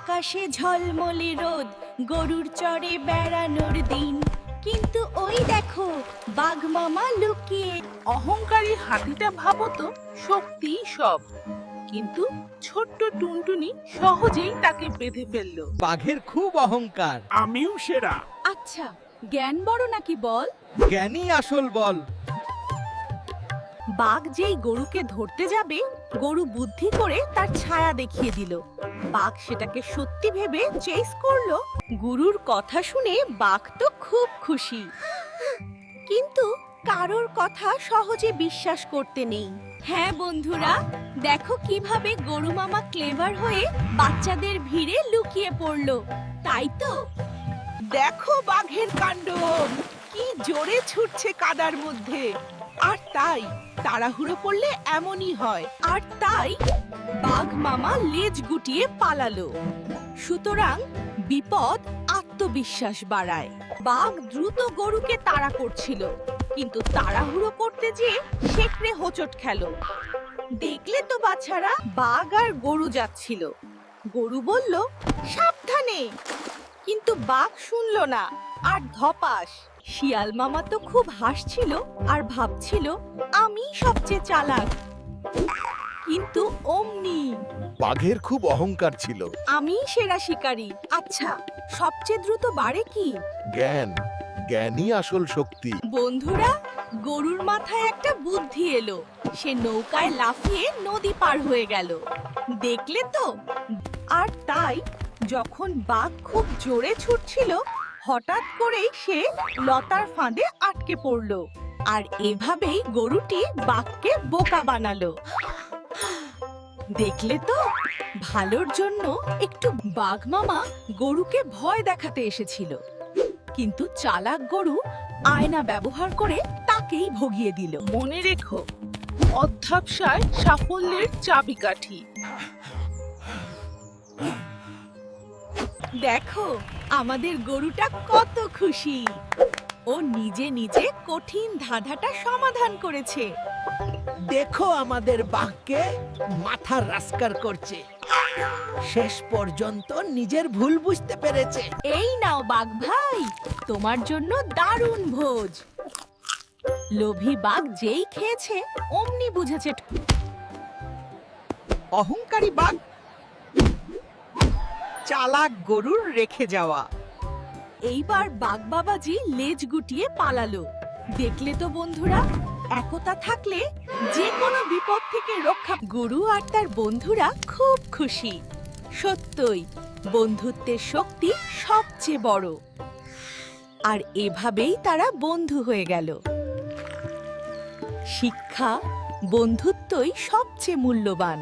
আকাশে ঝলমলে রোদ, গরুর চড়ে বেড়ানোর দিন। কিন্তু ওই দেখো, বাঘ মামা লুকিয়ে। অহংকারী হাতিটা ভাবতো শক্তি সব, কিন্তু ছোট্ট টুনটুনি সহজেই তাকে বেঁধে ফেললো। বাঘের খুব অহংকার। আমিও সেরা। আচ্ছা, জ্ঞান বড় নাকি বল? জ্ঞানী আসল বল। বাঘ যেই গরুকে ধরতে যাবে, গরু বুদ্ধি করে তার ছায়া দেখিয়ে দিল। বাঘ সেটাকে সত্যি ভেবে চেস করলো। গুরুর কথা শুনে বাঘ তো খুব খুশি, কিন্তু কারোর কথা সহজে বিশ্বাস করতে নেই। হ্যাঁ বন্ধুরা, দেখো কিভাবে গরু মামা ক্লেভার হয়ে বাচ্চাদের ভিড়ে লুকিয়ে পড়লো, তাই তো? দেখো বাঘের কাণ্ড, কি জোরে ছুটছে কাদার মধ্যে। আর তাই তাড়াহুড়ো করলে এমনই হয়। আর তাই বাঘ মামা লেজ গুটিয়ে পালালো। সুতরাং বিপদ আত্মবিশ্বাস বাড়ায়। বাঘ দ্রুত গরুকে তাড়া করছিল, কিন্তু তাড়াহুড়ো করতে যেয়ে শেকড়ে হোঁচট খেলো। দেখলে তো বাছারা, বাঘ আর গরু যাচ্ছিল। গরু বলল, সাবধানে, কিন্তু বাঘ শুনলো না আর ধপাস। শিয়াল মামা তো খুব হাসছিল আর ভাবছিল, আমি সবচেয়ে চালাক। কিন্তু অমনি বাঘের খুব অহংকার ছিল। আমি সেরা শিকারী। আচ্ছা, সবচেয়ে দ্রুত বাড়ে কি? জ্ঞান, জ্ঞানই আসল শক্তি। বন্ধুরা, গরুর মাথায় একটা বুদ্ধি এলো। সে নৌকায় লাফিয়ে নদী পার হয়ে গেল। দেখলে তো? আর তাই যখন বাঘ খুব জোরে ছুটছিল, হঠাৎ করেই সে লতার ফাঁদে আটকে পড়ল। আর এভাবেই গরুটি বাঘকে বোকা বানালো। দেখলে তো, ভালোর জন্য একটু। বাঘ মামা গরুকে ভয় দেখাতে এসেছিল, কিন্তু চালাক গরু আয়না ব্যবহার করে তাকেই ভগিয়ে দিল। মনে রেখো, অধ্যবসায় সাফল্যের চাবিকাঠি। দেখো, আমাদের গরুটা কত খুশি। ও নিজে নিজে কঠিন ধাঁধাটা সমাধান করেছে। দেখো আমাদের বাঘকে মাথা রাস্কার করছে, শেষ পর্যন্ত নিজের ভুল বুঝতে পেরেছে। এই নাও বাঘ ভাই, তোমার জন্য দারুণ ভোজ। লোভী বাঘ যেই খেয়েছে অমনি বুঝেছে। অহংকারী বাঘ চালাক গরুর রেখে যাওয়া। এইবার বাঘ বাবাজি লেজ গুটিয়ে পালালো। দেখলে তো বন্ধুরা, একতা থাকলে যে কোনো বিপদ থেকে রক্ষা। গুরু আর তার বন্ধুরা খুব খুশি। সত্যই বন্ধুত্বের শক্তি সবচেয়ে বড়। আর এভাবেই তারা বন্ধু হয়ে গেল। শিক্ষা, বন্ধুত্বই সবচেয়ে মূল্যবান।